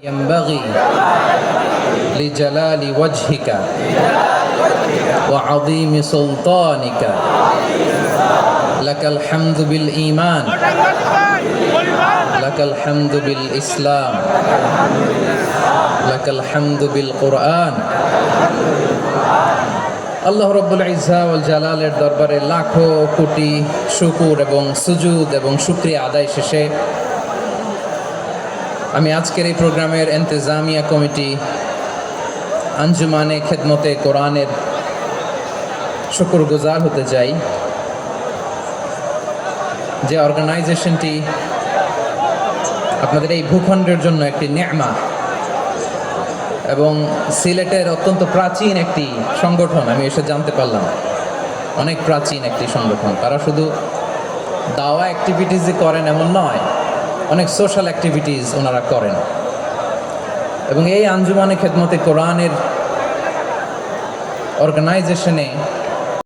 ينبغي لجلال وجهك وعظيم سلطانك لك الحمد بالإيمان لك الحمد بالإسلام لك الحمد بالقرآن আল্লাহ রব্বুল ইজ্জা ওয়াল জালালের দরবারে লাখো কোটি শুকর এবং সুজুদ এবং শুকরিয়া আদায় শেষে আমি আজকের এই প্রোগ্রামের ইন্তেজামিয়া কমিটি আঞ্জুমানে খেদমতে কোরআনের শুকরগুজার হতে চাই যে অর্গানাইজেশনটি আপনাদের এই ভূখণ্ডের জন্য একটি নেয়ামা এবং সিলেটের অত্যন্ত প্রাচীন একটি সংগঠন। আমি এসে জানতে পারলাম অনেক প্রাচীন একটি সংগঠন। তারা শুধু দাওয়া অ্যাক্টিভিটিসই করেন এমন নয়, অনেক সোশ্যাল অ্যাক্টিভিটিস ওনারা করেন। এবং এই আঞ্জুমানে খেদমতে কোরআনের অর্গানাইজেশনে